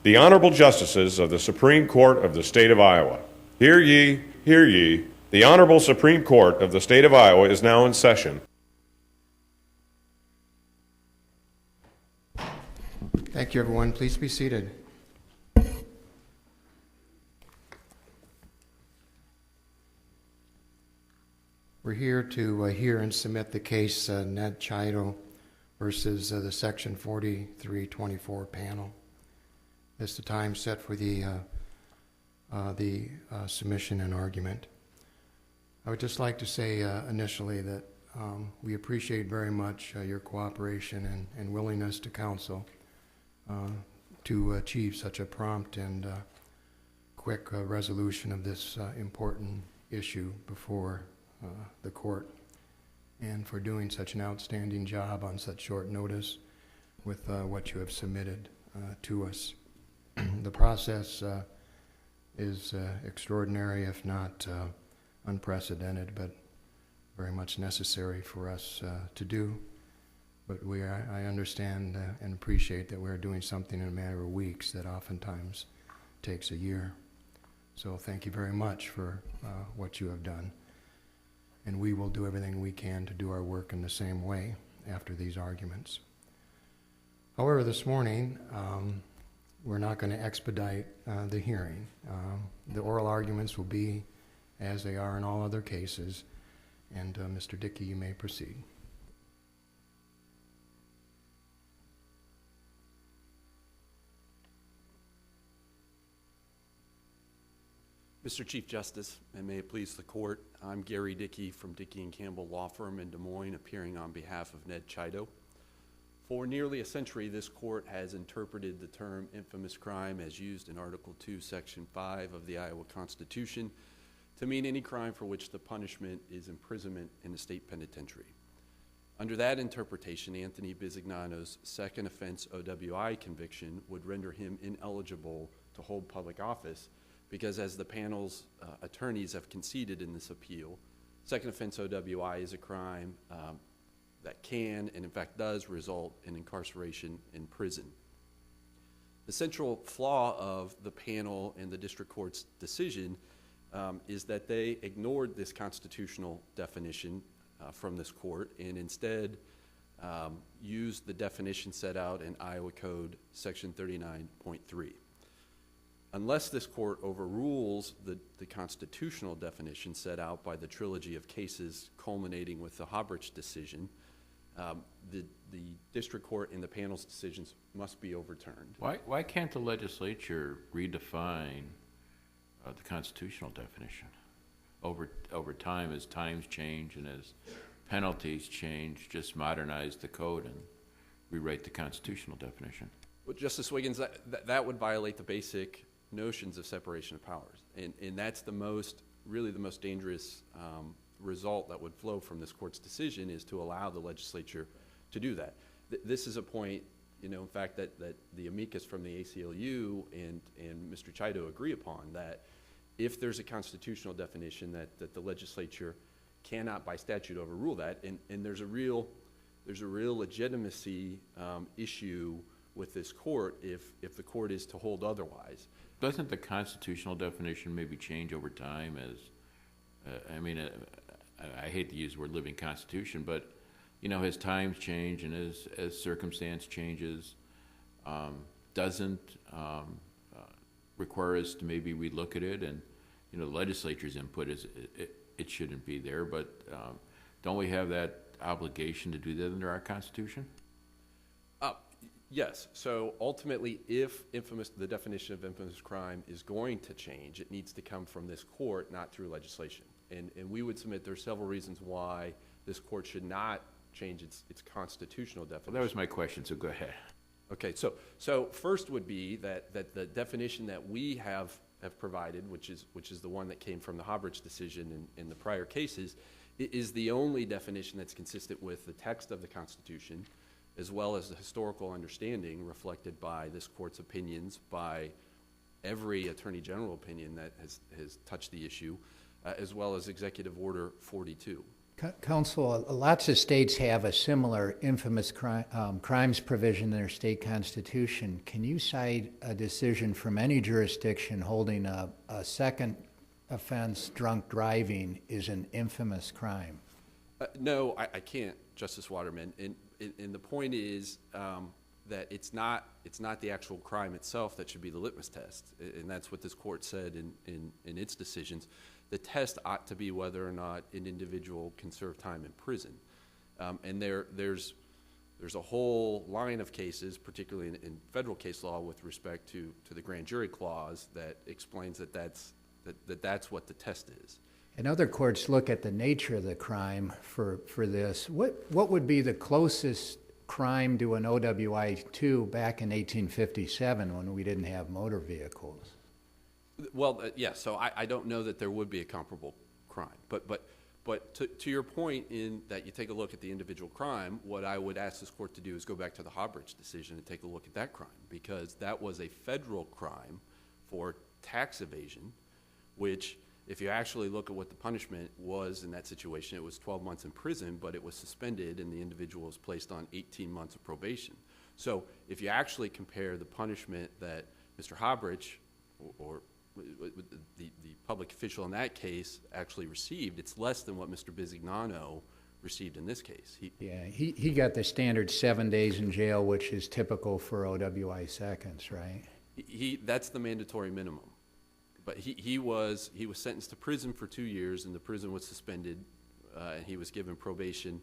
The Honorable Justices of the Supreme Court of the State of Iowa. Hear ye, hear ye. The Honorable Supreme Court of the State of Iowa is now in session. Thank you, everyone. Please be seated. We're here to hear and submit the case Ned Chiodo versus the Section 4324 panel. This is the time set for the submission and argument. I would just like to say initially that we appreciate very much your cooperation and willingness to counsel to achieve such a prompt and quick resolution of this important issue before the court, and for doing such an outstanding job on such short notice with what you have submitted to us. The process is extraordinary, if not unprecedented, but very much necessary for us to do. But I understand and appreciate that we're doing something in a matter of weeks that oftentimes takes a year. So thank you very much for what you have done. And we will do everything we can to do our work in the same way after these arguments. However, this morning, we're not going to expedite the hearing. The oral arguments will be as they are in all other cases. And Mr. Dickey, you may proceed. Mr. Chief Justice, and may it please the court, I'm Gary Dickey from Dickey & Campbell Law Firm in Des Moines, appearing on behalf of Ned Chiodo. For nearly a century, this court has interpreted the term infamous crime as used in Article 2, Section 5 of the Iowa Constitution to mean any crime for which the punishment is imprisonment in a state penitentiary. Under that interpretation, Anthony Bisignano's second offense OWI conviction would render him ineligible to hold public office because, as the panel's attorneys have conceded in this appeal, second offense OWI is a crime that can and in fact does result in incarceration in prison. The central flaw of the panel and the district court's decision is that they ignored this constitutional definition from this court and instead used the definition set out in Iowa Code Section 39.3. Unless this court overrules the constitutional definition set out by the trilogy of cases culminating with the Hobbridge decision, the district court and the panel's decisions must be overturned. Why can't the legislature redefine the constitutional definition over time as times change and as penalties change? Just modernize the code and rewrite the constitutional definition. Well, Justice Wiggins, that would violate the basic notions of separation of powers, and that's really the most dangerous result that would flow from this court's decision, is to allow the legislature to do that. This is a point, in fact, that the amicus from the ACLU and Mr. Chiodo agree upon, that if there's a constitutional definition that the legislature cannot by statute overrule that, and there's a real legitimacy issue with this court if the court is to hold otherwise. Doesn't the constitutional definition maybe change over time as, I hate to use the word living constitution, but, as times change and as circumstance changes, doesn't require us to maybe relook at it, and, the legislature's input is it shouldn't be there, but don't we have that obligation to do that under our Constitution? Yes. So ultimately, if the definition of infamous crime is going to change, it needs to come from this court, not through legislation. And we would submit there are several reasons why this court should not change its constitutional definition. Well, that was my question, so go ahead. Okay. So first would be that the definition that we have provided, which is the one that came from the Hobbridge decision in the prior cases, is the only definition that's consistent with the text of the Constitution, as well as the historical understanding reflected by this court's opinions, by every Attorney General opinion that has touched the issue, as well as Executive Order 42. Counsel, lots of states have a similar infamous crimes provision in their state constitution. Can you cite a decision from any jurisdiction holding a second offense, drunk driving, is an infamous crime? No, I can't, Justice Waterman. And the point is that it's not the actual crime itself that should be the litmus test, and that's what this court said in its decisions. The test ought to be whether or not an individual can serve time in prison. And there's a whole line of cases, particularly in federal case law, with respect to the grand jury clause that explains that that's what the test is. And other courts look at the nature of the crime for this. What would be the closest crime to an N.W.2d back in 1857 when we didn't have motor vehicles? Well, yeah, so I don't know that there would be a comparable crime. But to your point in that you take a look at the individual crime, what I would ask this court to do is go back to the Hobbridge decision and take a look at that crime, because that was a federal crime for tax evasion, which, if you actually look at what the punishment was in that situation, it was 12 months in prison, but it was suspended and the individual was placed on 18 months of probation. So if you actually compare the punishment that Mr. Hobbridge or the public official in that case actually received, it's less than what Mr. Bisignano received in this case. He got the standard 7 days in jail, which is typical for OWI seconds, right? That's the mandatory minimum. But he was sentenced to prison for 2 years, and the prison was suspended, and he was given probation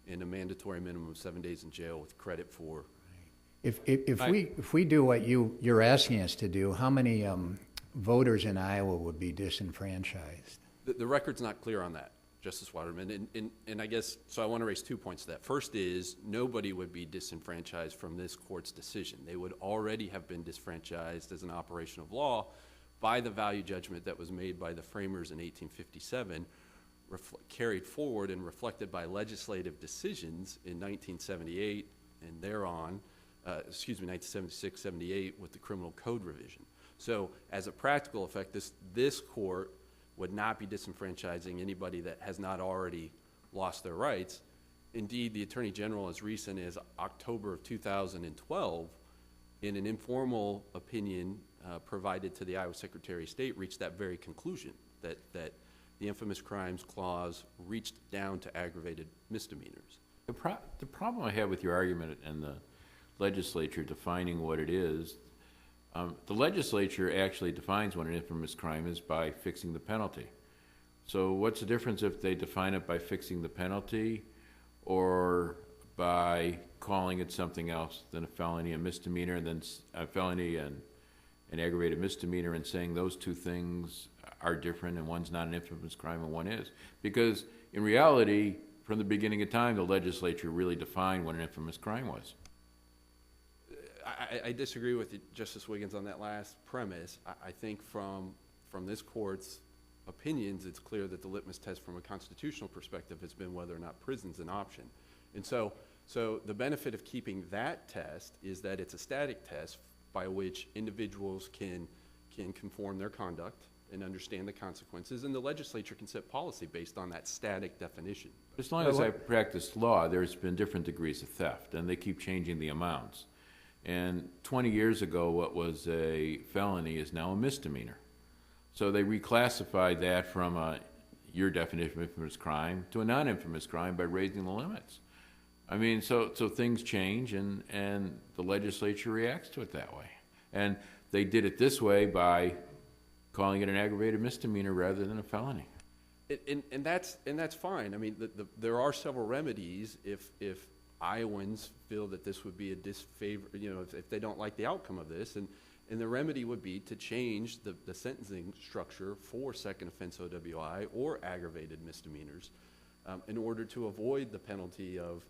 and a mandatory minimum of 7 days in jail with credit for. If we do what you're asking us to do, how many voters in Iowa would be disenfranchised? The record's not clear on that, Justice Waterman, and I guess, so I want to raise 2 points to that. First is, nobody would be disenfranchised from this court's decision. They would already have been disfranchised as an operation of law by the value judgment that was made by the framers in 1857, carried forward and reflected by legislative decisions in 1978 and thereon, 1976, 78 with the criminal code revision. So as a practical effect, this court would not be disenfranchising anybody that has not already lost their rights. Indeed, the Attorney General, as recent as October of 2012, in an informal opinion provided to the Iowa Secretary of State, reached that very conclusion, that the infamous crimes clause reached down to aggravated misdemeanors. The problem I have with your argument and the legislature defining what it is, the legislature actually defines what an infamous crime is by fixing the penalty. So what's the difference if they define it by fixing the penalty or by calling it something else than a felony, a misdemeanor, and then a felony and an aggravated misdemeanor, and saying those two things are different and one's not an infamous crime and one is? Because in reality, from the beginning of time, the legislature really defined what an infamous crime was. I disagree with you, Justice Wiggins, on that last premise. I think from this court's opinions, it's clear that the litmus test from a constitutional perspective has been whether or not prison's an option. And so the benefit of keeping that test is that it's a static test by which individuals can conform their conduct and understand the consequences, and the legislature can set policy based on that static definition. As long as I practiced law, there's been different degrees of theft, and they keep changing the amounts. And 20 years ago, what was a felony is now a misdemeanor. So they reclassified that from your definition of infamous crime to a non-infamous crime by raising the limits. I mean, so things change, and the legislature reacts to it that way. And they did it this way by calling it an aggravated misdemeanor rather than a felony. And that's fine. I mean, there are several remedies if Iowans feel that this would be a disfavor, if they don't like the outcome of this, and the remedy would be to change the sentencing structure for second offense OWI or aggravated misdemeanors in order to avoid the penalty of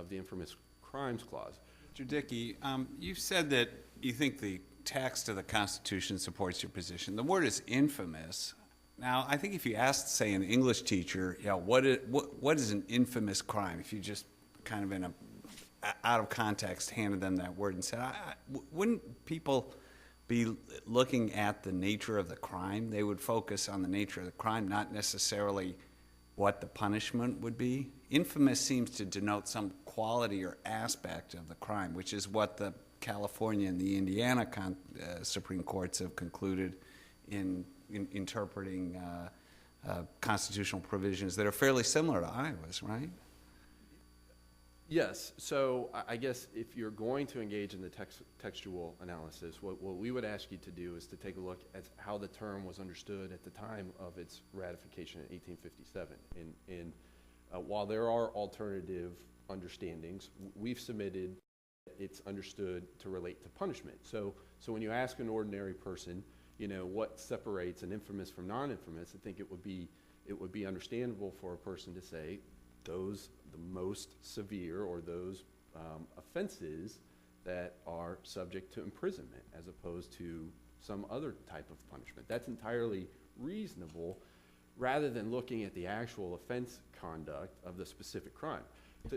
the infamous crimes clause. Mr. Dickey, you've said that you think the text of the Constitution supports your position. The word is infamous. Now, I think if you asked, say, an English teacher, what is an infamous crime, if you just kind of in a out of context handed them that word and said, wouldn't people be looking at the nature of the crime? They would focus on the nature of the crime, not necessarily what the punishment would be? Infamous seems to denote some quality or aspect of the crime, which is what the California and the Indiana Supreme Courts have concluded in interpreting constitutional provisions that are fairly similar to Iowa's, right? Yes. So I guess if you're going to engage in the textual analysis, what we would ask you to do is to take a look at how the term was understood at the time of its ratification in 1857. And while there are alternative understandings, we've submitted it's understood to relate to punishment. So when you ask an ordinary person, what separates an infamous from non-infamous, I think it would be understandable for a person to say the most severe or those offenses that are subject to imprisonment as opposed to some other type of punishment. That's entirely reasonable rather than looking at the actual offense conduct of the specific crime.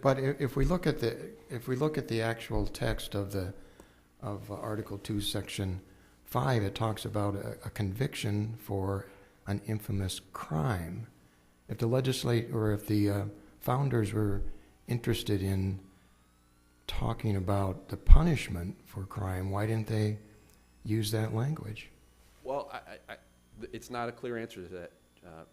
But if we look at the actual text of Article 2, Section 5, it talks about a conviction for an infamous crime. If the founders were interested in talking about the punishment for crime, why didn't they use that language? Well, it's not a clear answer to that,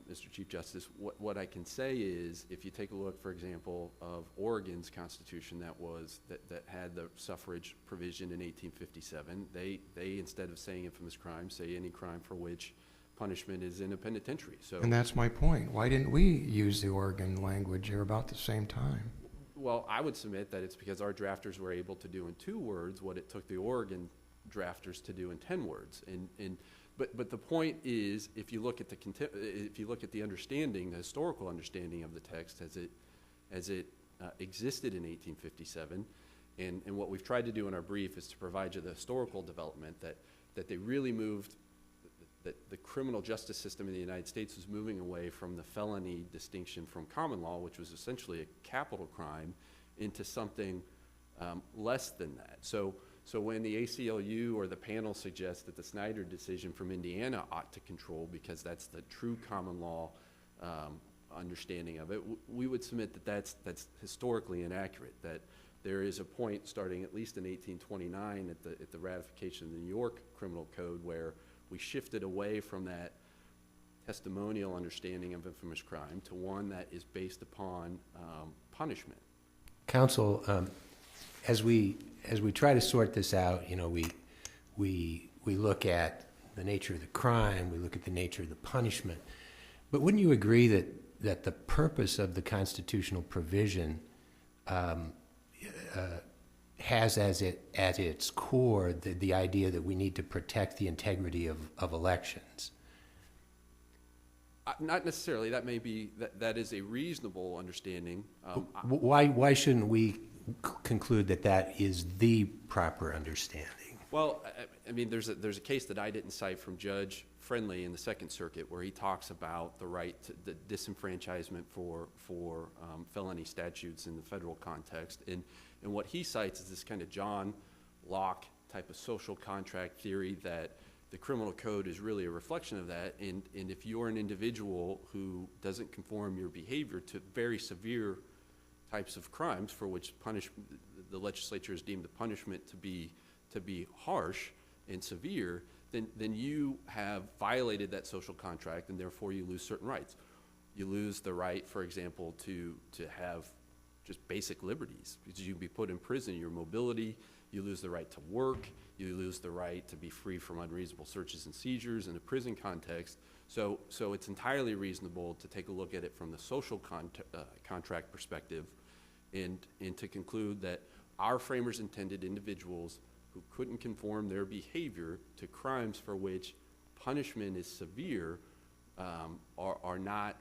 Mr. Chief Justice. What I can say is, if you take a look, for example, of Oregon's Constitution that had the suffrage provision in 1857, they instead of saying infamous crime, say any crime for which punishment is in a penitentiary. So, and that's my point. Why didn't we use the Oregon language here about the same time? Well, I would submit that it's because our drafters were able to do in 2 words what it took the Oregon drafters to do in 10 words. But the point is, if you look at the understanding, the historical understanding of the text as it existed in 1857, and what we've tried to do in our brief is to provide you the historical development that they really moved. That the criminal justice system in the United States was moving away from the felony distinction from common law, which was essentially a capital crime, into something less than that. So when the ACLU or the panel suggests that the Snyder decision from Indiana ought to control because that's the true common law understanding of it, we would submit that that's historically inaccurate, that there is a point starting at least in 1829 at the ratification of the New York Criminal Code where we shifted away from that testimonial understanding of infamous crime to one that is based upon punishment. Counsel, as we try to sort this out, we look at the nature of the crime, we look at the nature of the punishment, but wouldn't you agree that the purpose of the constitutional provision has at its core the idea that we need to protect the integrity of elections? Not necessarily. That may be that is a reasonable understanding. Why shouldn't we conclude that is the proper understanding? Well, I mean, there's a case that I didn't cite from Judge Friendly in the Second Circuit where he talks about the right to the disenfranchisement for felony statutes in the federal context, and what he cites is this kind of John Locke type of social contract theory that the criminal code is really a reflection of that, and if you're an individual who doesn't conform your behavior to very severe types of crimes for which the legislature has deemed the punishment to be harsh and severe, then you have violated that social contract, and therefore you lose certain rights. You lose the right, for example, to have just basic liberties, because you can be put in prison, your mobility, you lose the right to work, you lose the right to be free from unreasonable searches and seizures in a prison context. So it's entirely reasonable to take a look at it from the social contract perspective and to conclude that our framers intended individuals who couldn't conform their behavior to crimes for which punishment is severe are not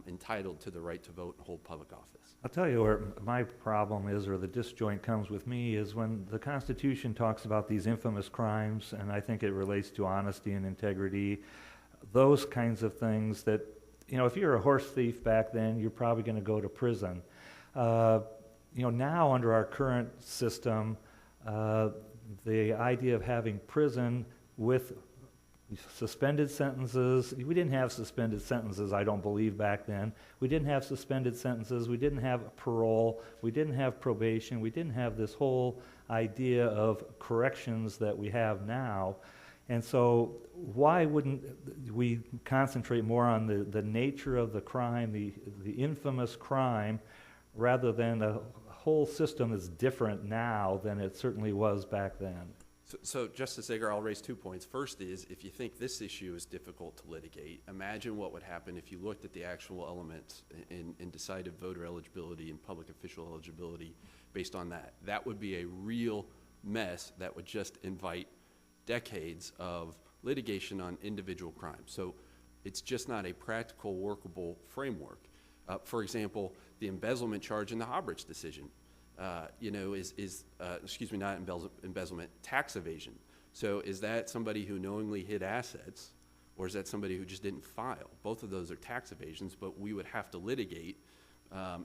entitled to the right to vote and hold public office. I'll tell you where my problem is, or the disjoint comes with me, is when the Constitution talks about these infamous crimes, and I think it relates to honesty and integrity, those kinds of things that, if you're a horse thief back then, you're probably going to go to prison. Now under our current system, the idea of having prison with suspended sentences. We didn't have suspended sentences, I don't believe, back then. We didn't have suspended sentences. We didn't have parole. We didn't have probation. We didn't have this whole idea of corrections that we have now. And so why wouldn't we concentrate more on the nature of the crime, the infamous crime, rather than a whole system that's different now than it certainly was back then? So Justice Agar, I'll raise 2 points. First is, if you think this issue is difficult to litigate, imagine what would happen if you looked at the actual elements and decided voter eligibility and public official eligibility based on that. That would be a real mess that would just invite decades of litigation on individual crimes. So it's just not a practical, workable framework. For example, the embezzlement charge in the Hobbridge decision. Excuse me, not embezzlement, tax evasion. So is that somebody who knowingly hid assets, or is that somebody who just didn't file? Both of those are tax evasions, but we would have to litigate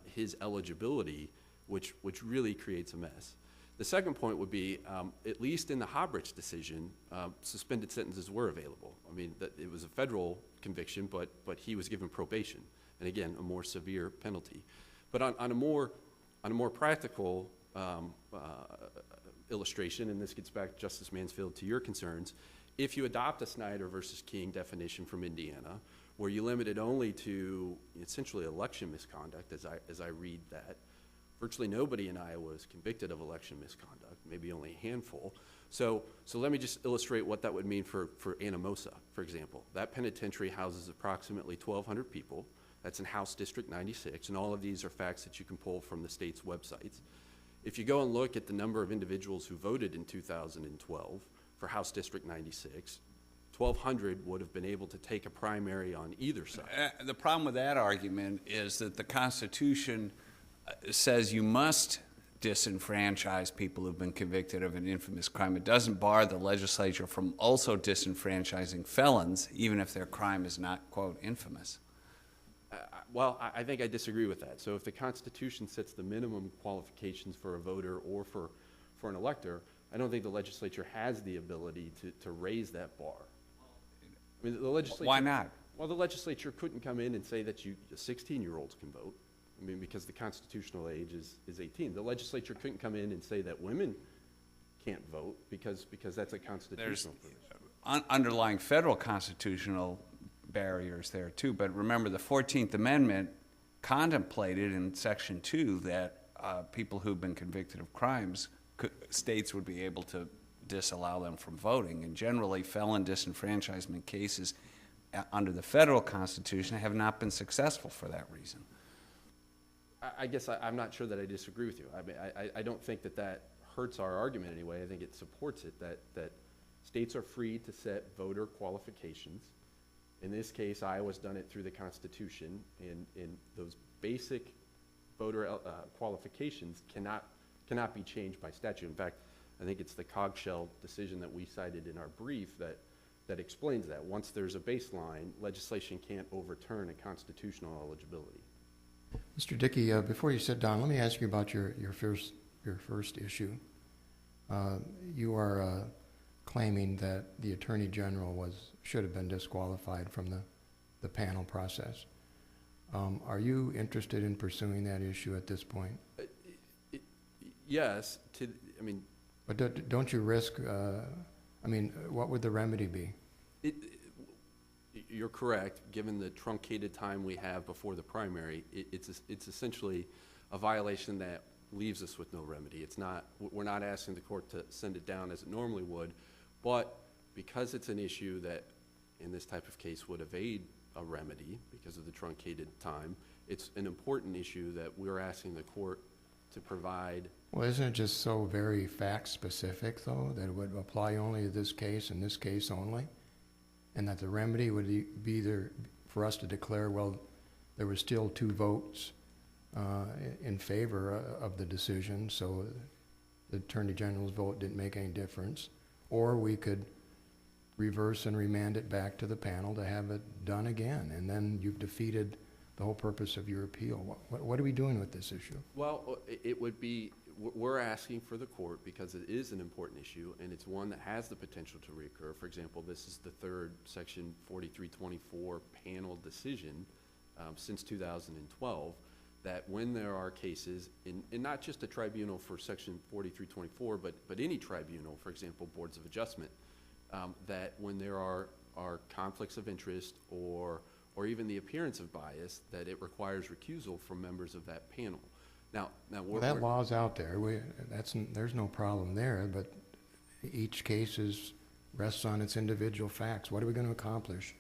his eligibility, which really creates a mess. The second point would be, at least in the Hobbridge decision, suspended sentences were available. I mean, it was a federal conviction, but he was given probation, and again, a more severe penalty. But on a more practical illustration, and this gets back, Justice Mansfield, to your concerns, if you adopt a Snyder versus King definition from Indiana, where you limit it only to essentially election misconduct, as I read that, virtually nobody in Iowa is convicted of election misconduct, maybe only a handful. So let me just illustrate what that would mean for Anamosa, for example. That penitentiary houses approximately 1,200 people. That's in House District 96, and all of these are facts that you can pull from the state's websites. If you go and look at the number of individuals who voted in 2012 for House District 96, 1,200 would have been able to take a primary on either side. The problem with that argument is that the Constitution says you must disenfranchise people who've been convicted of an infamous crime. It doesn't bar the legislature from also disenfranchising felons, even if their crime is not, quote, infamous. Well, I think I disagree with that. So if the Constitution sets the minimum qualifications for a voter or for an elector, I don't think the legislature has the ability to raise that bar. I mean, the legislature, why not? Well, the legislature couldn't come in and say that 16-year-olds can vote. I mean, because the constitutional age is 18. The legislature couldn't come in and say that women can't vote because that's a constitutional provision. Underlying federal constitutional barriers there too, but remember the 14th Amendment contemplated in Section 2 that people who've been convicted of crimes, states would be able to disallow them from voting, and generally felon disenfranchisement cases under the federal Constitution have not been successful for that reason. I guess I'm not sure that I disagree with you. I mean, I don't think that hurts our argument anyway. I think it supports it, that states are free to set voter qualifications. In this case, Iowa's done it through the Constitution, and those basic voter qualifications cannot be changed by statute. In fact, I think it's the Cogshell decision that we cited in our brief that explains that. Once there's a baseline, legislation can't overturn a constitutional eligibility. Mr. Dickey, before you sit down, let me ask you about your first issue. You are claiming that the Attorney General should have been disqualified from the panel process. Are you interested in pursuing that issue at this point? Yes. But don't you risk? What would the remedy be? You're correct. Given the truncated time we have before the primary, it's essentially a violation that leaves us with no remedy. We're not asking the court to send it down as it normally would, but because it's an issue that in this type of case would evade a remedy because of the truncated time, it's an important issue that we're asking the court to provide. Well, isn't it just so very fact-specific, though, that it would apply only to this case and this case only? And that the remedy would be either for us to declare, well, there were still 2 votes in favor of the decision, so the Attorney General's vote didn't make any difference, or we could reverse and remand it back to the panel to have it done again, and then you've defeated the whole purpose of your appeal. What are we doing with this issue? Well, it would be, we're asking for the court, because it is an important issue, and it's one that has the potential to reoccur. For example, this is the third Section 4324 panel decision since 2012, that when there are cases, in not just a tribunal for Section 4324, but any tribunal, for example, boards of adjustment, that when there are conflicts of interest or even the appearance of bias, that it requires recusal from members of that panel. Now Well, that law's out there. There's no problem there, but each case rests on its individual facts. What are we going to accomplish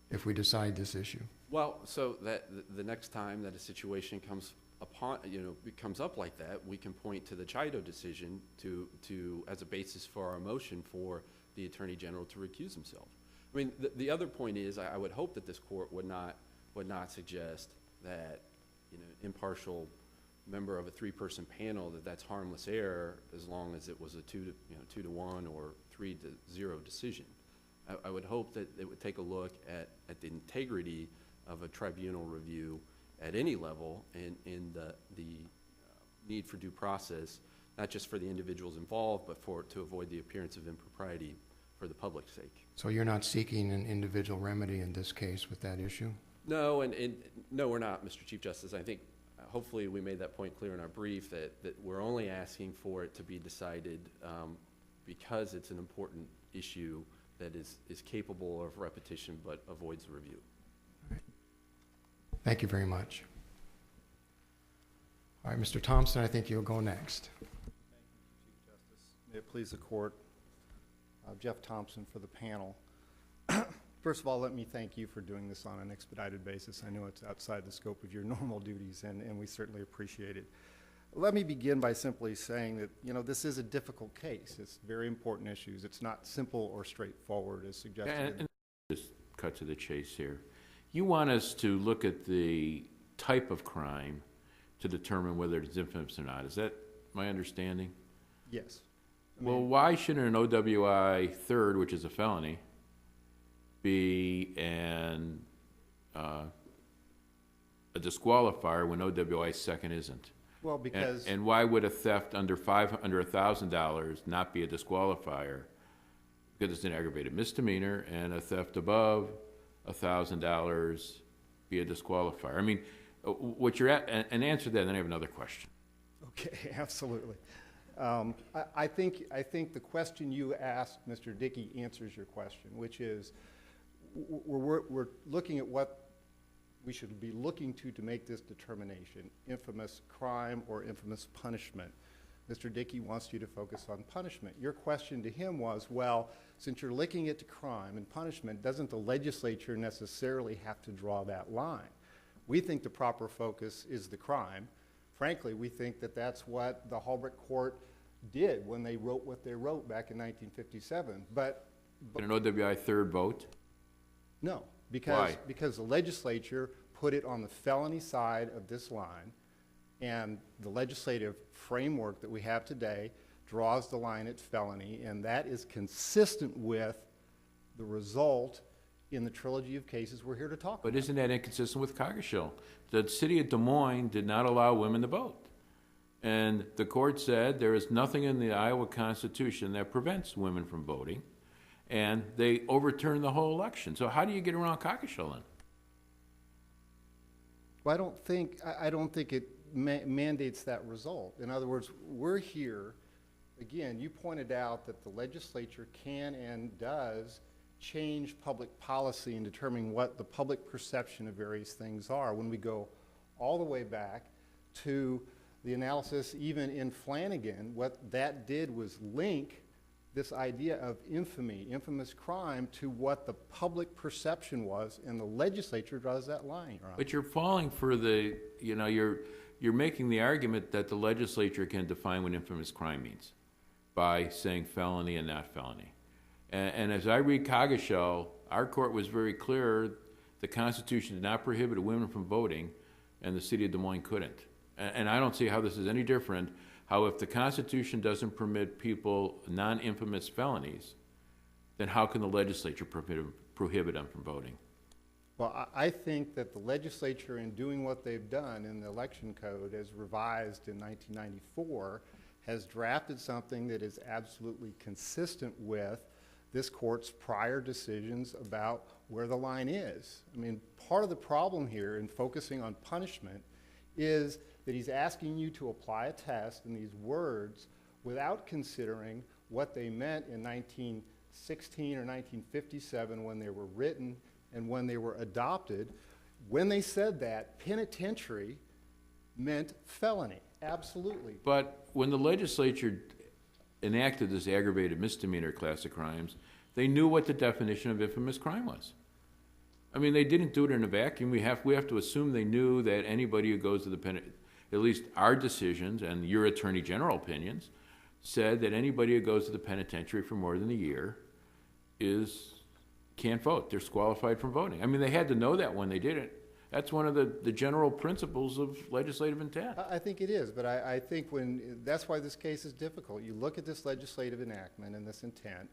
if we decide this issue? Well, so that the next time that a situation comes up like that, we can point to the Chiodo decision to as a basis for our motion for the Attorney General to recuse himself. I mean, the other point is, I would hope that this court would not suggest that, impartial member of a three-person panel, that's harmless error as long as it was a 2-1 or 3-0 decision. I would hope that it would take a look at the integrity of a tribunal review at any level and the need for due process, not just for the individuals involved, but to avoid the appearance of impropriety for the public's sake. So you're not seeking an individual remedy in this case with that issue? No, and no, we're not, Mr. Chief Justice. I think hopefully we made that point clear in our brief, that we're only asking for it to be decided because it's an important issue that is capable of repetition but avoids review. All right. Thank you very much. All right, Mr. Thompson, I think you'll go next. Thank you, Chief Justice. May it please the court. Jeff Thompson for the panel. First of all, let me thank you for doing this on an expedited basis. I know it's outside the scope of your normal duties, and we certainly appreciate it. Let me begin by simply saying that, this is a difficult case. It's very important issues. It's not simple or straightforward as suggested. And just cut to the chase here. You want us to look at the type of crime to determine whether it's infamous or not. Is that my understanding? Yes. Well, why shouldn't an OWI third, which is a felony, be a disqualifier when OWI second isn't? Well, because... And why would a theft under $1,000 not be a disqualifier? Because it's an aggravated misdemeanor, and a theft above $1,000 be a disqualifier. I mean, what you're at, and answer that, and then I have another question. Okay, absolutely. I think the question you asked, Mr. Dickey, answers your question, which is we're looking at what we should be looking to make this determination, infamous crime or infamous punishment. Mr. Dickey wants you to focus on punishment. Your question to him was, well, since you're looking at crime and punishment, doesn't the legislature necessarily have to draw that line? We think the proper focus is the crime. Frankly, we think that that's what the Halbert Court did when they wrote what they wrote back in 1957. But Can an OWI third vote? no, Why? because the legislature put it on the felony side of this line, and the legislative framework that we have today draws the line at felony, and that is consistent with the result in the trilogy of cases we're here to talk But about. isn't that inconsistent with Cogashell? The city of Des Moines did not allow women to vote. And the court said there is nothing in the Iowa Constitution that prevents women from voting. And they overturned the whole election. So how do you get around Cogashell then? Well, I don't think it mandates that result. In other words, we're here, again, you pointed out that the legislature can and does change public policy in determining what the public perception of various things are. When we go all the way back to the analysis, even in Flanagan, what that did was link this idea of infamy, infamous crime, to what the public perception was, and the legislature draws that line. But you're falling for the, you're making the argument that the legislature can define what infamous crime means by saying felony and not felony. And as I read Cogashell, our court was very clear the Constitution did not prohibit women from voting, and the city of Des Moines couldn't. And I don't see how this is any different, how if the Constitution doesn't permit people non-infamous felonies, then how can the legislature prohibit them from voting? Well, I think that the legislature, in doing what they've done in the election code as revised in 1994, has drafted something that is absolutely consistent with this court's prior decisions about where the line is. I mean, part of the problem here in focusing on punishment is that he's asking you to apply a test in these words without considering what they meant in 1916 or 1957 when they were written and when they were adopted. When they said that, penitentiary meant felony, absolutely. But when the legislature enacted this aggravated misdemeanor class of crimes, they knew what the definition of infamous crime was. I mean, they didn't do it in a vacuum. We have to assume they knew that anybody who goes to the at least our decisions and your Attorney General opinions said that anybody who goes to the penitentiary for more than a year can't vote. They're disqualified from voting. I mean, they had to know that when they did it. That's one of the general principles of legislative intent. I think it is, but I think that's why this case is difficult. You look at this legislative enactment and this intent,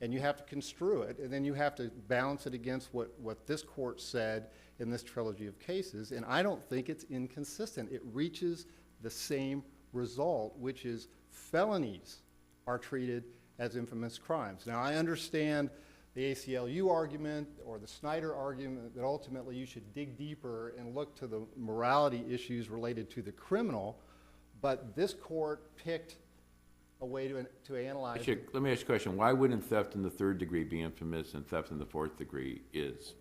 and you have to construe it, and then you have to balance it against what this court said in this trilogy of cases, and I don't think it's inconsistent. It reaches the same result, which is felonies are treated as infamous crimes. Now, I understand the ACLU argument or the Snyder argument that ultimately you should dig deeper and look to the morality issues related to the criminal, but this court picked a way to analyze it. Let me ask you a question. Why wouldn't theft in the third degree be infamous and theft in the fourth degree is,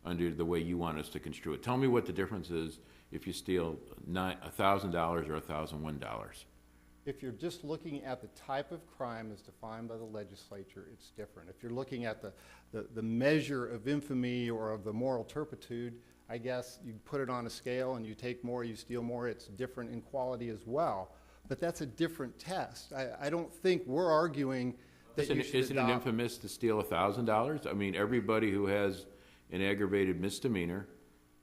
under the way you want us to construe it? Tell me what the difference is if you steal $1,000 or $1,001. If you're just looking at the type of crime as defined by the legislature, it's different. If you're looking at the measure of infamy or of the moral turpitude, I guess you put it on a scale and you take more, you steal more, it's different in quality as well. But that's a different test. I don't think we're arguing that you should Isn't it infamous to steal $1,000? I mean, everybody who has an aggravated misdemeanor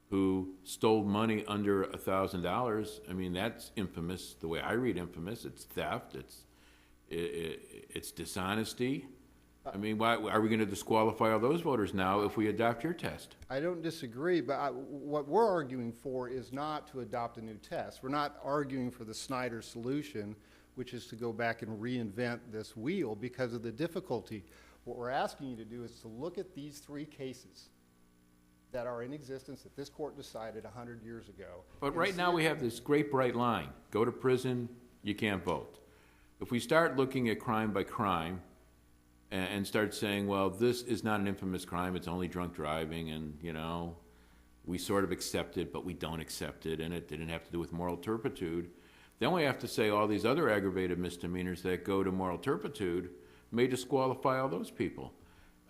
who stole money under $1,000, I mean, that's infamous. The way I read infamous, it's theft, it's dishonesty. I mean, why are we going to disqualify all those voters now if we adopt your test? I don't disagree, but what we're arguing for is not to adopt a new test. We're not arguing for the Snyder solution, which is to go back and reinvent this wheel because of the difficulty. What we're asking you to do is to look at these three cases that are in existence that this court decided 100 years ago. But right now we have this great bright line. Go to prison, you can't vote. If we start looking at crime by crime and start saying, well, this is not an infamous crime, it's only drunk driving, and, you know, we sort of accept it, but we don't accept it, and it didn't have to do with moral turpitude, then we have to say all these other aggravated misdemeanors that go to moral turpitude may disqualify all those people.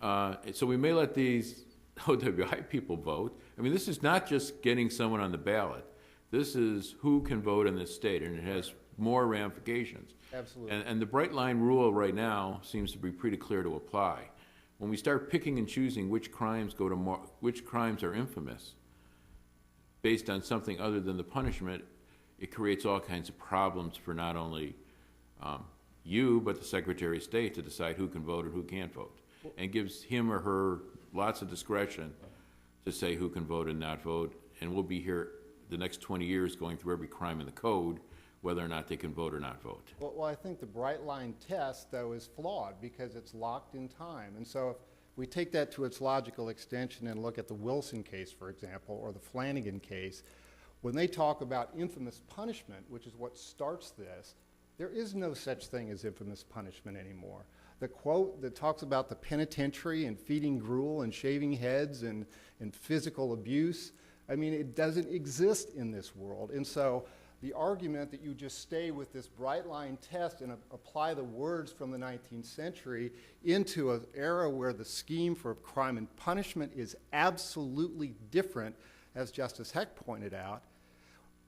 So we may let these OWI people vote. I mean, this is not just getting someone on the ballot. This is who can vote in this state, and it has more ramifications. Absolutely. And the bright line rule right now seems to be pretty clear to apply. When we start picking and choosing which crimes which crimes are infamous based on something other than the punishment, it creates all kinds of problems for not only you, but the Secretary of State to decide who can vote or who can't vote, and gives him or her lots of discretion to say who can vote and not vote. And we'll be here the next 20 years going through every crime in the code, whether or not they can vote or not vote. Well, I think the bright line test, though, is flawed because it's locked in time. And so if we take that to its logical extension and look at the Wilson case, for example, or the Flanagan case, when they talk about infamous punishment, which is what starts this, there is no such thing as infamous punishment anymore. The quote that talks about the penitentiary and feeding gruel and shaving heads and physical abuse, I mean, it doesn't exist in this world. And so the argument that you just stay with this bright line test and apply the words from the 19th century into an era where the scheme for crime and punishment is absolutely different, as Justice Heck pointed out,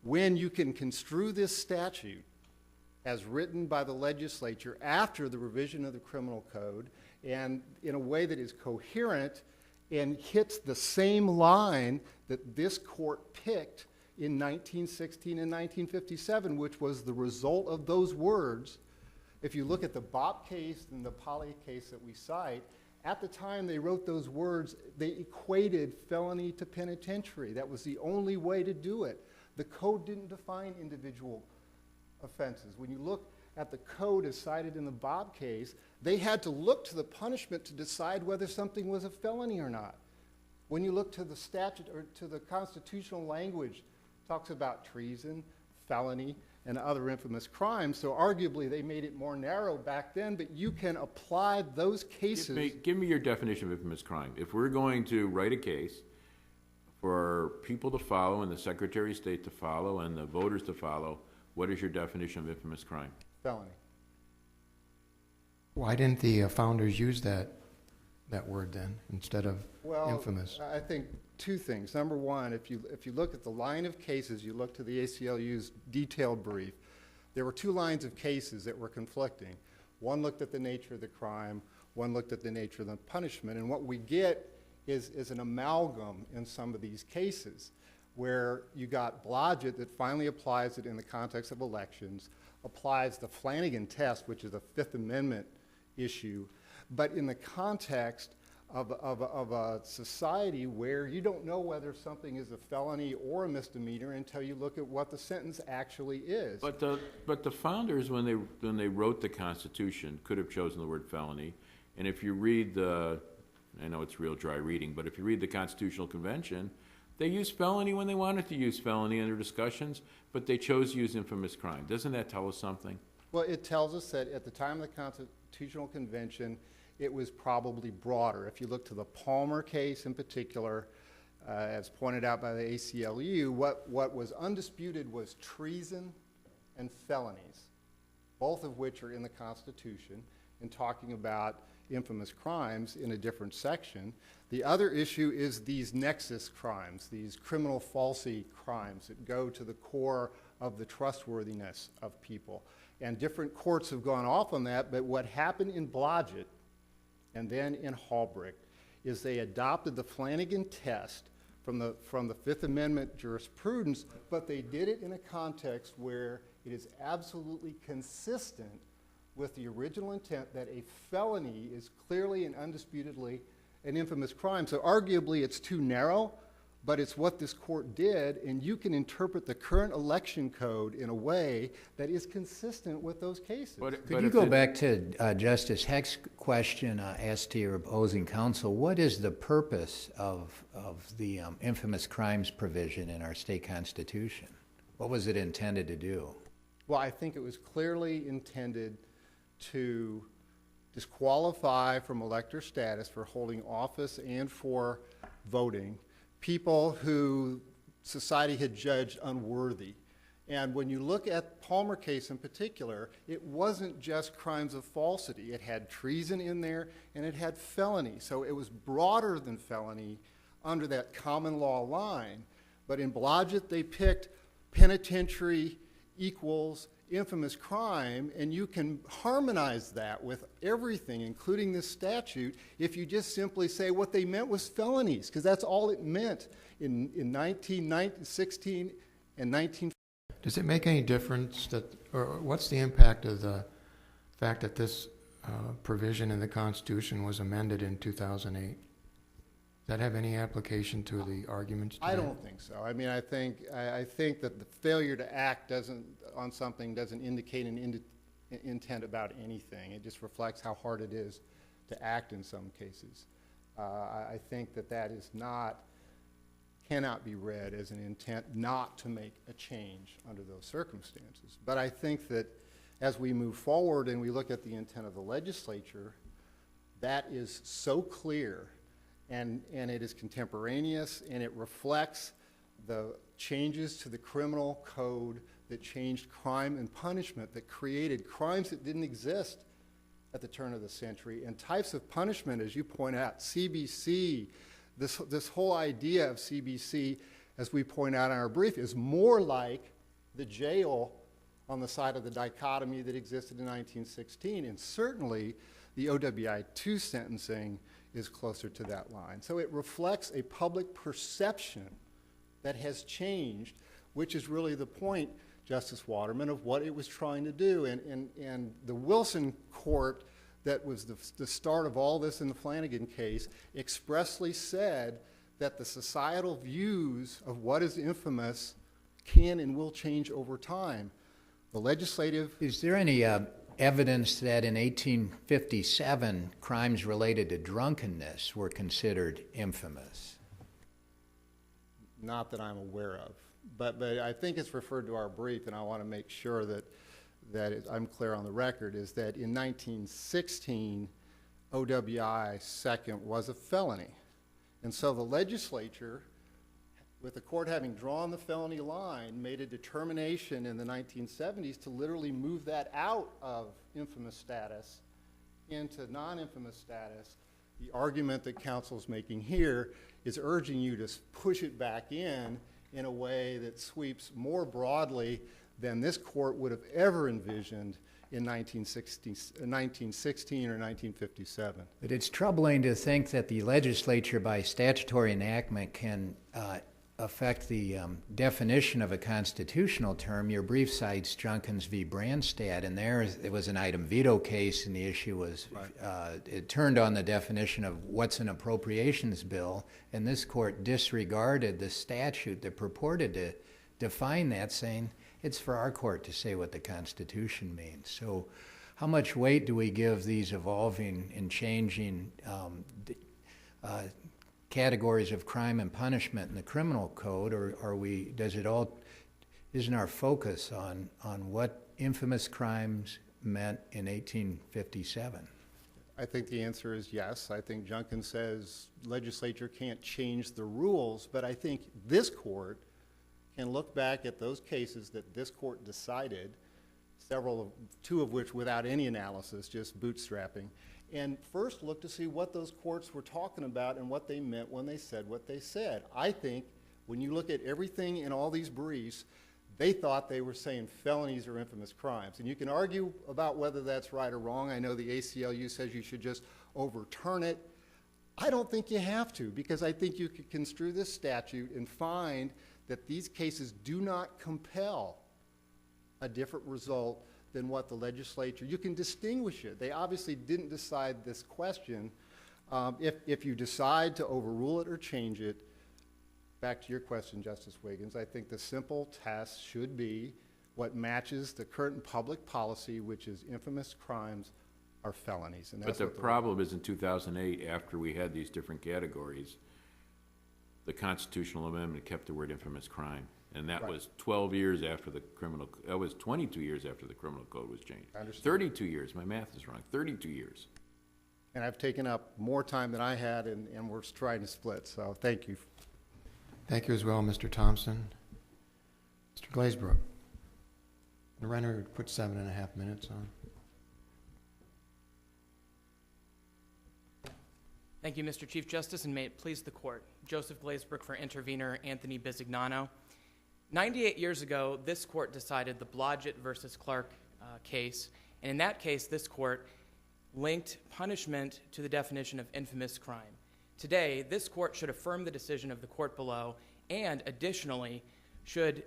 when you can construe this statute as written by the legislature after the revision of the criminal code and in a way that is coherent and hits the same line that this court picked in 1916 and 1957, which was the result of those words. If you look at the Bopp case and the Polly case that we cite, At the time they wrote those words, they equated felony to penitentiary. That was the only way to do it. The code didn't define individual offenses. When you look at the code as cited in the Bob case, they had to look to the punishment to decide whether something was a felony or not. When you look to the statute or to the constitutional language, it talks about treason, felony, and other infamous crimes. So arguably they made it more narrow back then, but you can apply those cases. Give me your definition of infamous crime. If we're going to write a case for people to follow and the Secretary of State to follow and the voters to follow, what is your definition of infamous crime? Felony. Why didn't the founders use that word then instead of Well, infamous? I think two things. Number one, if you look at the line of cases, you look to the ACLU's detailed brief, there were two lines of cases that were conflicting. One looked at the nature of the crime, one looked at the nature of the punishment, and what we get is an amalgam in some of these cases where you got Blodgett that finally applies it in the context of elections, applies the Flanagan test, which is a Fifth Amendment issue, but in the context of a society where you don't know whether something is a felony or a misdemeanor until you look at what the sentence actually is. But the founders, when they wrote the Constitution, could have chosen the word felony. And if you read I know it's real dry reading, but if you read the Constitutional Convention, they used felony when they wanted to use felony in their discussions, but they chose to use infamous crime. Doesn't that tell us something? Well, it tells us that at the time of the Constitutional Convention, it was probably broader. If you look to the Palmer case in particular, as pointed out by the ACLU, what was undisputed was treason and felonies, both of which are in the Constitution, and talking about infamous crimes in a different section. The other issue is these nexus crimes, these criminal falsity crimes that go to the core of the trustworthiness of people. And different courts have gone off on that, but what happened in Blodgett and then in Halbricht is they adopted the Flanagan test from the Fifth Amendment jurisprudence, but they did it in a context where it is absolutely consistent with the original intent that a felony is clearly and undisputedly an infamous crime. So arguably it's too narrow, but it's what this court did, and you can interpret the current election code in a way that is consistent with those cases. Could you go back to Justice Heck's question asked to your opposing counsel? What is the purpose of the infamous crimes provision in our state constitution? What was it intended to do? Well, I think it was clearly intended to disqualify from elector status for holding office and for voting people who society had judged unworthy. And when you look at Palmer case in particular, it wasn't just crimes of falsity. It had treason in there and it had felony. So it was broader than felony under that common law line. But in Blodgett, they picked penitentiary equals infamous crime, and you can harmonize that with everything, including this statute, if you just simply say what they meant was felonies, because that's all it meant in 1916 and 19. Does it make any difference or what's the impact of the fact that this provision in the Constitution was amended in 2008? Does that have any application to the arguments today? I don't think so. I mean, I think that the failure to act on something doesn't indicate an intent about anything. It just reflects how hard it is to act in some cases. I think that is cannot be read as an intent not to make a change under those circumstances. But I think that as we move forward and we look at the intent of the legislature, that is so clear and it is contemporaneous and it reflects the changes to the criminal code that changed crime and punishment, that created crimes that didn't exist at the turn of the century, and types of punishment, as you point out, CBC, this whole idea of CBC, as we point out in our brief, is more like the jail on the side of the dichotomy that existed in 1916, and certainly the N.W.2d sentencing is closer to that line. So it reflects a public perception that has changed, which is really the point, Justice Waterman, of what it was trying to do. And the Wilson court that was the start of all this in the Flanagan case, expressly said that the societal views of what is infamous can and will change over time. The legislative... Is there any evidence that in 1857 crimes related to drunkenness were considered infamous? Not that I'm aware of. But I think it's referred to our brief, and I want to make sure that I'm clear on the record, is that in 1916, OWI second was a felony. And so the legislature, with the court having drawn the felony line, made a determination in the 1970s to literally move that out of infamous status into non-infamous status. The argument that counsel's making here is urging you to push it back in a way that sweeps more broadly than this court would have ever envisioned in 1916 or 1957. But it's troubling to think that the legislature, by statutory enactment, can affect the definition of a constitutional term. Your brief cites Junkins v. Brandstad, and there was an item veto case, and the issue was, it turned on the definition of what's an appropriations bill, and this court disregarded the statute that purported to define that, saying it's for our court to say what the Constitution means. So how much weight do we give these evolving and changing categories of crime and punishment in the criminal code, or isn't our focus on what infamous crimes meant in 1857? I think the answer is yes. I think Junkins says legislature can't change the rules, but I think this court can look back at those cases that this court decided, two of which without any analysis, just bootstrapping, and first look to see what those courts were talking about and what they meant when they said what they said. I think when you look at everything in all these briefs, they thought they were saying felonies are infamous crimes. And you can argue about whether that's right or wrong. I know the ACLU says you should just overturn it. I don't think you have to, because I think you could construe this statute and find that these cases do not compel a different result than what the legislature, you can distinguish it. They obviously didn't decide this question. If you decide to overrule it or change it, back to your question, Justice Wiggins, I think the simple test should be what matches the current public policy, which is infamous crimes are felonies. And that's but the problem is in 2008, after we had these different categories, the constitutional amendment kept the word infamous crime. And that was 12 years after the criminal, that was 22 years after the criminal code was changed. I understand. 32 years, my math is wrong, 32 years. And I've taken up more time than I had, and we're trying to split, so thank you. Thank you as well, Mr. Thompson. Mr. Glazebrook. The Renner would put 7.5 minutes on. Thank you, Mr. Chief Justice, and may it please the court. Joseph Glazebrook for intervener Anthony Bisignano. 98 years ago, this court decided the Blodgett versus Clark case, and in that case, this court linked punishment to the definition of infamous crime. Today, this court should affirm the decision of the court below and, additionally, should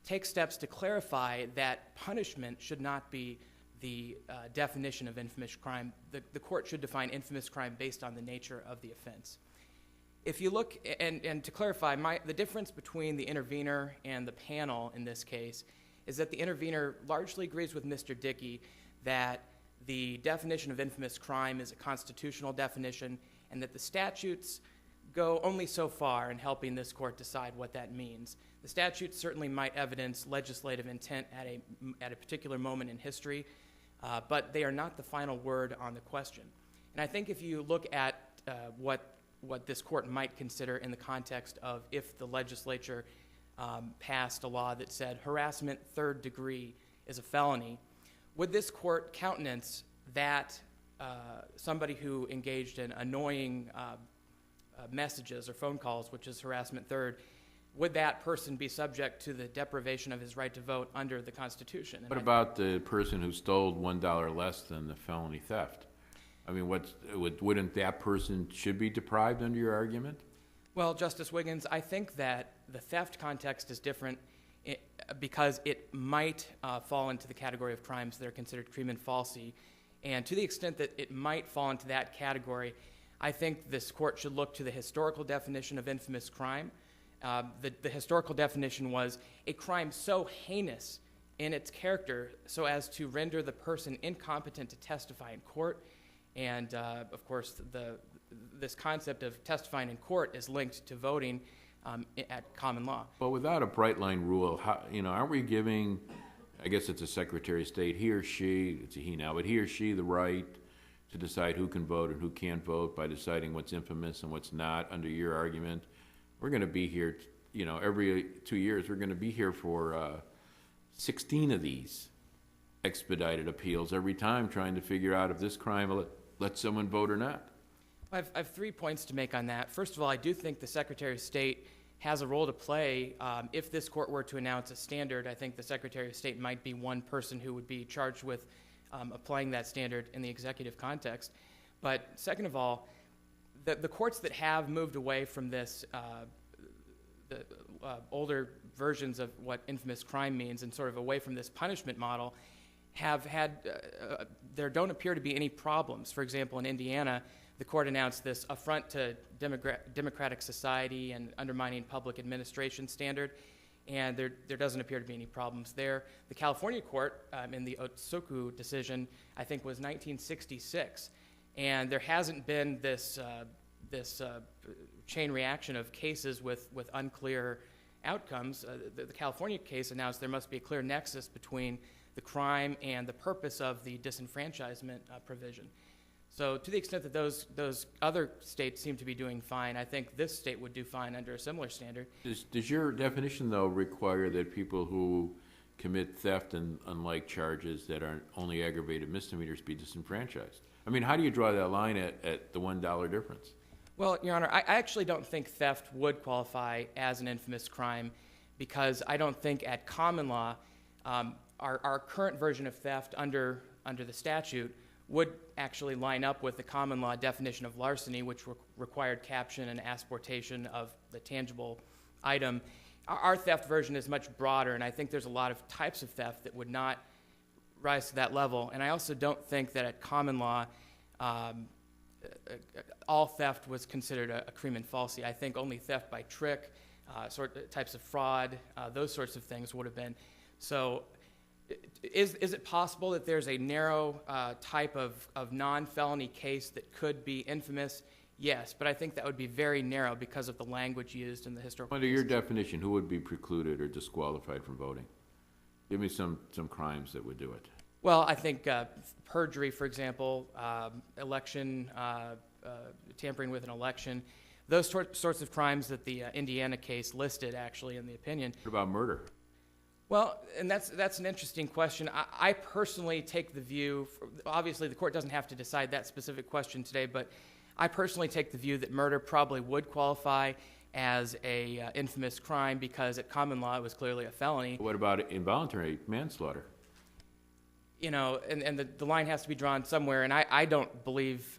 take steps to clarify that punishment should not be the definition of infamous crime. The court should define infamous crime based on the nature of the offense. If you look, and to clarify, the difference between the intervener and the panel in this case is that the intervener largely agrees with Mr. Dickey that the definition of infamous crime is a constitutional definition and that the statutes go only so far in helping this court decide what that means. The statutes certainly might evidence legislative intent at a particular moment in history, but they are not the final word on the question. And I think if you look at what this court might consider in the context of if the legislature passed a law that said harassment third degree is a felony, would this court countenance that somebody who engaged in annoying messages or phone calls, which is harassment third, would that person be subject to the deprivation of his right to vote under the Constitution? And what about the person who stole $1 less than the felony theft? I mean, wouldn't that person should be deprived under your argument? Well, Justice Wiggins, I think that the theft context is different because it might fall into the category of crimes that are considered crime and falsi And to the extent that it might fall into that category, I think this court should look to the historical definition of infamous crime. The historical definition was a crime so heinous in its character so as to render the person incompetent to testify in court. And, of course, this concept of testifying in court is linked to voting at common law. But without a bright line rule, how, aren't we giving, I guess it's a Secretary of State, he or she, it's a he now, but he or she the right to decide who can vote and who can't vote by deciding what's infamous and what's not under your argument? We're going to be here, every 2 years, we're going to be here for 16 of these expedited appeals every time trying to figure out if this crime will let someone vote or not. I have 3 points to make on that. First of all, I do think the Secretary of State has a role to play. If this court were to announce a standard, I think the Secretary of State might be one person who would be charged with applying that standard in the executive context. But second of all, the courts that have moved away from this, the older versions of what infamous crime means and sort of away from this punishment model have had, there don't appear to be any problems. For example, in Indiana, the court announced this affront to democratic society and undermining public administration standard, and there doesn't appear to be any problems there. The California court, in the Otsuku decision, I think was 1966, and there hasn't been this chain reaction of cases with unclear outcomes. The California case announced there must be a clear nexus between the crime and the purpose of the disenfranchisement provision. So to the extent that those other states seem to be doing fine, I think this state would do fine under a similar standard. Does your definition, though, require that people who commit theft and unlike charges that are only aggravated misdemeanors be disenfranchised? I mean, how do you draw that line at the $1 difference? Well, Your Honor, I actually don't think theft would qualify as an infamous crime because I don't think at common law our current version of theft under the statute would actually line up with the common law definition of larceny, which required caption and asportation of the tangible item. Our theft version is much broader, and I think there's a lot of types of theft that would not rise to that level. And I also don't think that at common law all theft was considered a crimen falsi. I think only theft by trick, types of fraud, those sorts of things would have been. So is it possible that there's a narrow type of non-felony case that could be infamous? Yes, but I think that would be very narrow because of the language used in the historical Under your cases. definition, who would be precluded or disqualified from voting? Give me some crimes that would do it. Well, I think perjury, for example, election, tampering with an election, those sorts of crimes that the Indiana case listed actually in the opinion. What about murder? Well, and that's an interesting question. I personally take the view, obviously the court doesn't have to decide that specific question today, but I personally take the view that murder probably would qualify as a infamous crime because at common law it was clearly a felony. What about involuntary manslaughter? And the line has to be drawn somewhere, and I don't believe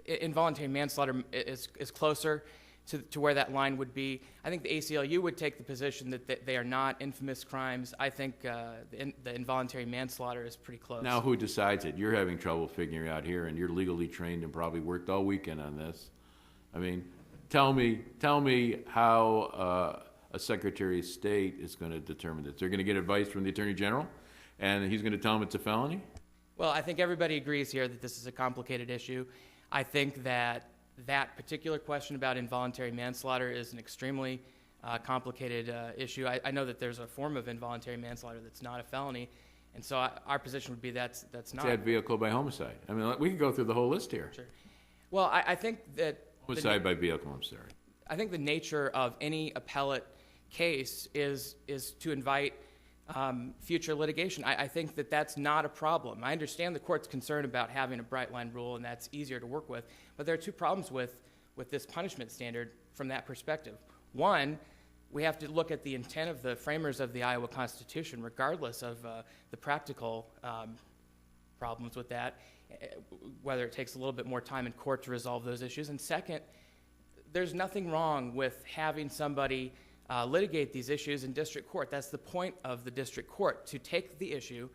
involuntary manslaughter is closer to where that line would be. I think the ACLU would take the position that they are not infamous crimes. I think the involuntary manslaughter is pretty close. Now, who decides it? You're having trouble figuring out here, and you're legally trained and probably worked all weekend on this. I mean, tell me how a Secretary of State is going to determine this. They're going to get advice from the Attorney General, and he's going to tell them it's a felony? Well, I think everybody agrees here that this is a complicated issue. I think that particular question about involuntary manslaughter is an extremely complicated issue. I know that there's a form of involuntary manslaughter that's not a felony, and so our position would be that's not. It's vehicle by homicide. I mean, we could go through the whole list here. Sure. Well, I think that Homicide by vehicle, I'm sorry. I think the nature of any appellate case is to invite future litigation. I think that that's not a problem. I understand the court's concern about having a bright line rule, and that's easier to work with. But there are two problems with this punishment standard from that perspective. One, we have to look at the intent of the framers of the Iowa Constitution, regardless of the practical problems with that, whether it takes a little bit more time in court to resolve those issues. And second, there's nothing wrong with having somebody litigate these issues in district court. That's the point of the district court, to take the issue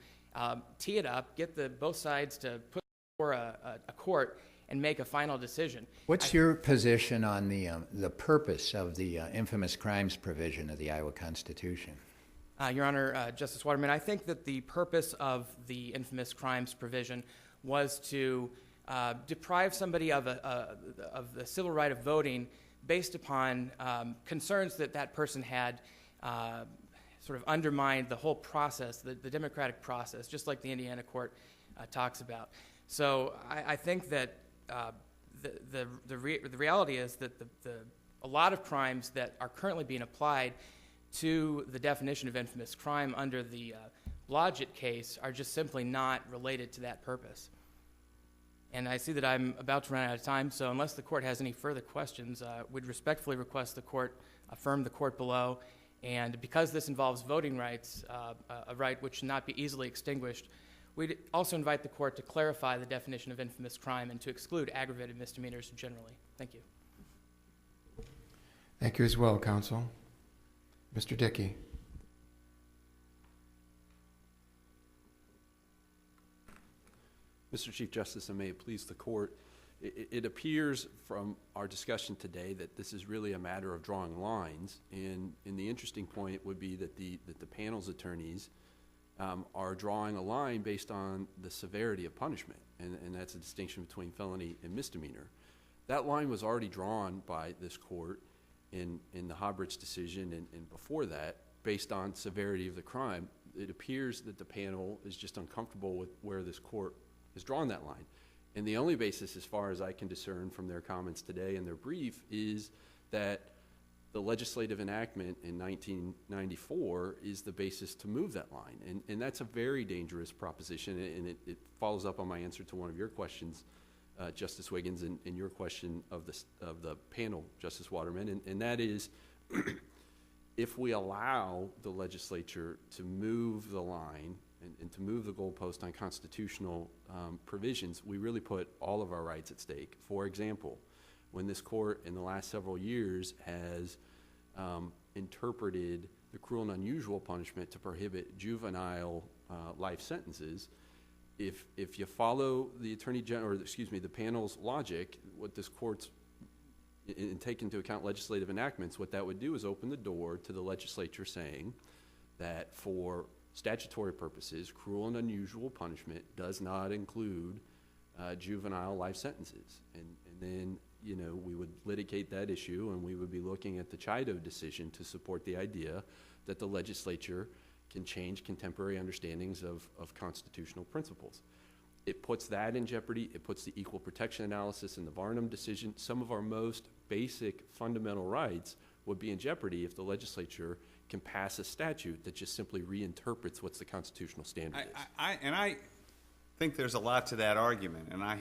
tee it up, get both sides to put before a court and make a final decision. What's your position on the purpose of the infamous crimes provision of the Iowa Constitution? Your Honor, Justice Waterman, I think that the purpose of the infamous crimes provision was to deprive somebody of the civil right of voting based upon concerns that that person had sort of undermined the whole process, the democratic process, just like the Indiana court talks about. So I think that the reality is that a lot of crimes that are currently being applied to the definition of infamous crime under the Blodgett case are just simply not related to that purpose. And I see that I'm about to run out of time, so unless the court has any further questions, would respectfully request the court affirm the court below. And because this involves voting rights, a right which should not be easily extinguished, we'd also invite the court to clarify the definition of infamous crime and to exclude aggravated misdemeanors generally. Thank you. Thank you as well, counsel. Mr. Dickey. Mr. Chief Justice, and may it please the court, it appears from our discussion today that this is really a matter of drawing lines, and the interesting point would be that the panel's attorneys are drawing a line based on the severity of punishment, and that's a distinction between felony and misdemeanor. That line was already drawn by this court in the Hobbridge decision and before that, based on severity of the crime. It appears that the panel is just uncomfortable with where this court has drawn that line. And the only basis, as far as I can discern from their comments today and their brief, is that the legislative enactment in 1994 is the basis to move that line. And that's a very dangerous proposition, and it follows up on my answer to one of your questions, Justice Wiggins, and your question of the panel, Justice Waterman, and that is, if we allow the legislature to move the line and to move the goalpost on constitutional provisions, we really put all of our rights at stake. For example, when this court in the last several years has interpreted the cruel and unusual punishment to prohibit juvenile life sentences, if you follow the Attorney General, or excuse me, the panel's logic, what this court's and take into account legislative enactments, what that would do is open the door to the legislature saying that for statutory purposes, cruel and unusual punishment does not include juvenile life sentences. And then, you know, we would litigate that issue, and we would be looking at the Chiodo decision to support the idea that the legislature can change contemporary understandings of constitutional principles. It puts that in jeopardy. It puts the equal protection analysis in the Varnum decision. Some of our most basic fundamental rights would be in jeopardy if the legislature can pass a statute that just simply reinterprets what's the constitutional standard is. I think there's a lot to that argument, and I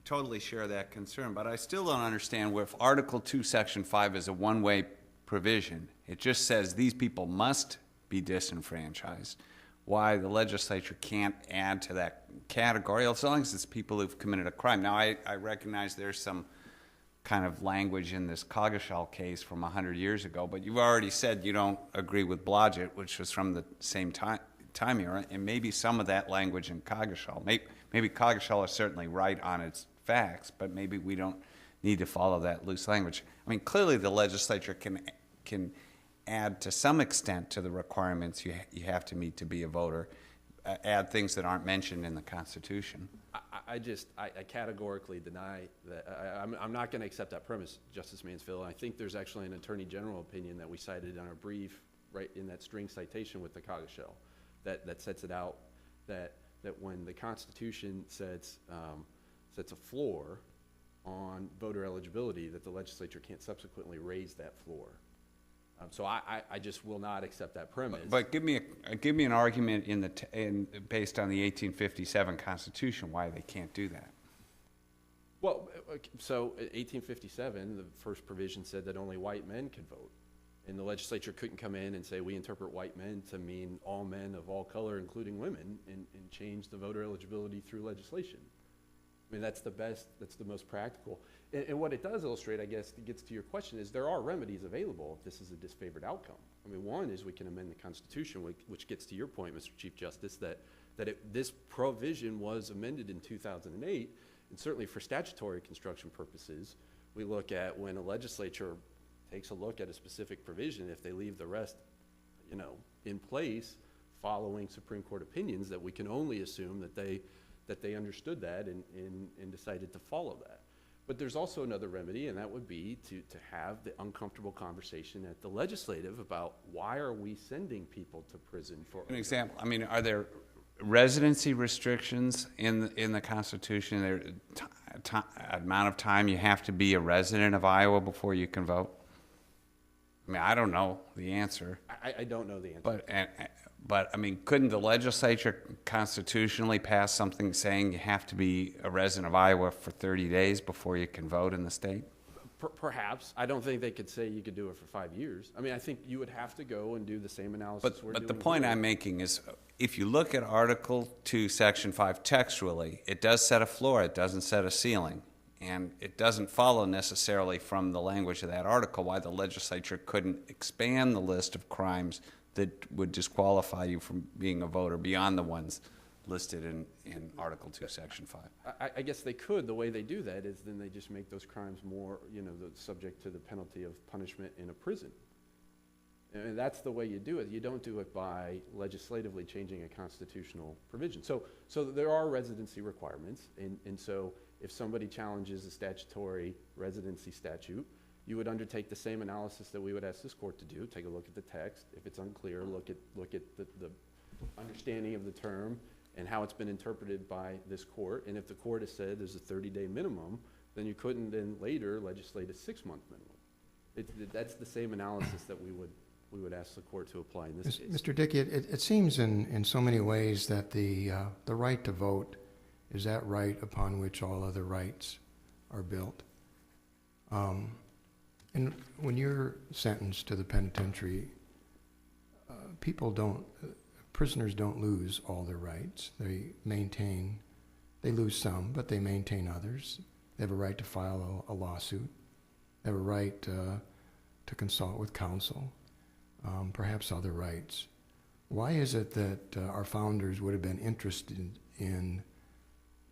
totally share that concern, but I still don't understand where if Article 2, Section 5 is a one-way provision, it just says these people must be disenfranchised, why the legislature can't add to that category, as long as it's people who've committed a crime. Now, I recognize there's some kind of language in this Coggeshall case from 100 years ago, but you've already said you don't agree with Blodgett, which was from the same time era, and maybe some of that language in Coggeshall. Maybe Coggeshall is certainly right on its facts, but maybe we don't need to follow that loose language. I mean, clearly the legislature can add to some extent to the requirements you have to meet to be a voter, add things that aren't mentioned in the Constitution. I categorically deny that. I'm not going to accept that premise, Justice Mansfield. I think there's actually an Attorney General opinion that we cited in our brief, right in that string citation with the Coggeshall, that sets it out that when the Constitution sets a floor on voter eligibility, that the legislature can't subsequently raise that floor. So I just will not accept that premise. But give me an argument based on the 1857 Constitution why they can't do that. Well, so 1857, the first provision said that only white men could vote, and the legislature couldn't come in and say we interpret white men to mean all men of all color, including women, and change the voter eligibility through legislation. I mean, that's the most practical. And what it does illustrate, I guess, it gets to your question, is there are remedies available if this is a disfavored outcome. I mean, one is we can amend the Constitution, which gets to your point, Mr. Chief Justice, that this provision was amended in 2008, and certainly for statutory construction purposes, we look at when a legislature takes a look at a specific provision, if they leave the rest, in place following Supreme Court opinions, that we can only assume that they understood that and decided to follow that. But there's also another remedy, and that would be to have the uncomfortable conversation at the legislative about why are we sending people to prison for An example, I mean, are there residency restrictions in the Constitution? There amount of time you have to be a resident of Iowa before you can vote? I mean, I don't know the answer. I don't know the answer. But I mean, couldn't the legislature constitutionally pass something saying you have to be a resident of Iowa for 30 days before you can vote in the state? Perhaps. I don't think they could say you could do it for 5 years. I mean, I think you would have to go and do the same analysis we're doing. But the point I'm making is, if you look at Article 2, Section 5 textually, it does set a floor, it doesn't set a ceiling. And it doesn't follow necessarily from the language of that article why the legislature couldn't expand the list of crimes that would disqualify you from being a voter beyond the ones listed in Article 2, Section 5. I guess they could. The way they do that is then they just make those crimes more, subject to the penalty of punishment in a prison. And that's the way you do it. You don't do it by legislatively changing a constitutional provision. So there are residency requirements, and so if somebody challenges a statutory residency statute, you would undertake the same analysis that we would ask this court to do. Take a look at the text. If it's unclear, look at the understanding of the term and how it's been interpreted by this court. And if the court has said there's a 30-day minimum, then you couldn't then later legislate a 6-month minimum. That's the same analysis that we would ask the court to apply in this case. Mr. Dickey, it seems in so many ways that the right to vote is that right upon which all other rights are built. And when you're sentenced to the penitentiary, prisoners don't lose all their rights. They lose some, but they maintain others. They have a right to file a lawsuit. They have a right to consult with counsel, perhaps other rights. Why is it that our founders would have been interested in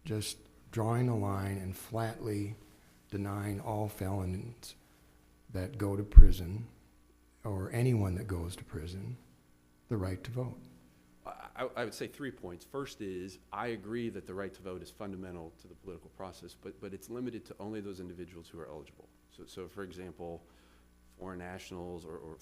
just drawing a line and flatly denying all felons that go to prison, or anyone that goes to prison, the right to vote? I would say 3 points. First is, I agree that the right to vote is fundamental to the political process, but it's limited to only those individuals who are eligible. So for example, foreign nationals or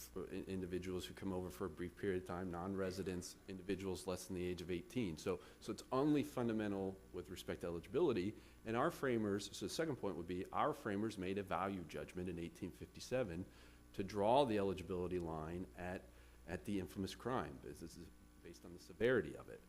individuals who come over for a brief period of time, non-residents, individuals less than the age of 18. So it's only fundamental with respect to eligibility. And our framers, so the second point would be, our framers made a value judgment in 1857 to draw the eligibility line at the infamous crime. This is based on the severity of it.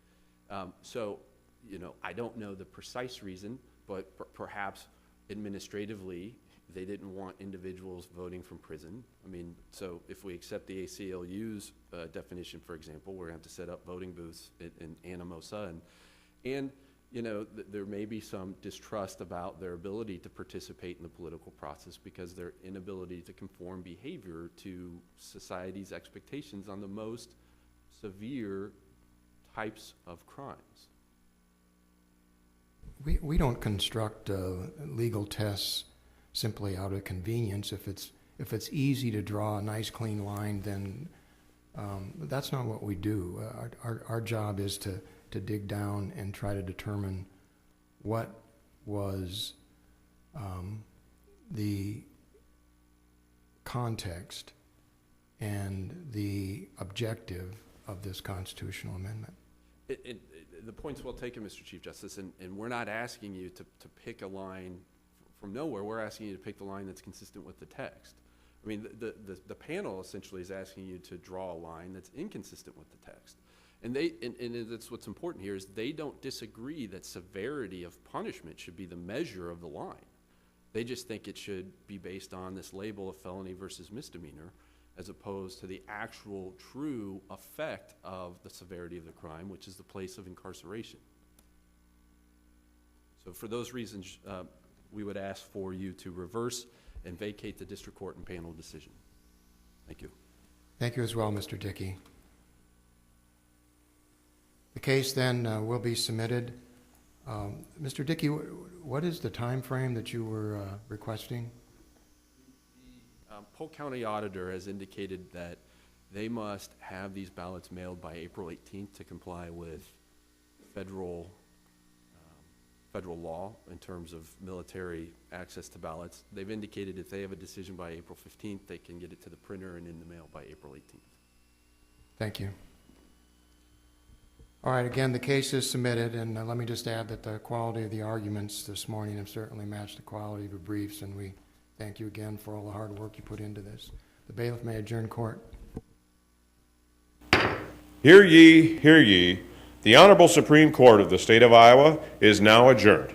I don't know the precise reason, but perhaps administratively, they didn't want individuals voting from prison. I mean, so if we accept the ACLU's definition, for example, we're going to have to set up voting booths in Anamosa, and there may be some distrust about their ability to participate in the political process because their inability to conform behavior to society's expectations on the most severe types of crimes. We don't construct legal tests simply out of convenience. If it's easy to draw a nice clean line, then that's not what we do. Our job is to dig down and try to determine what was the context and the objective of this constitutional amendment. The point's well taken, Mr. Chief Justice, and we're not asking you to pick a line from nowhere. We're asking you to pick the line that's consistent with the text. I mean, the panel essentially is asking you to draw a line that's inconsistent with the text. And that's what's important here, is they don't disagree that severity of punishment should be the measure of the line. They just think it should be based on this label of felony versus misdemeanor, as opposed to the actual true effect of the severity of the crime, which is the place of incarceration. So for those reasons, we would ask for you to reverse and vacate the district court and panel decision. Thank you. Thank you as well, Mr. Dickey. The case then will be submitted. Mr. Dickey, what is the time frame that you were requesting? Polk County Auditor has indicated that they must have these ballots mailed by April 18th to comply with federal law in terms of military access to ballots. They've indicated if they have a decision by April 15th, they can get it to the printer and in the mail by April 18th. Thank you. All right, again, the case is submitted, and let me just add that the quality of the arguments this morning have certainly matched the quality of the briefs, and we thank you again for all the hard work you put into this. The bailiff may adjourn court. Hear ye, hear ye. The Honorable Supreme Court of the State of Iowa is now adjourned.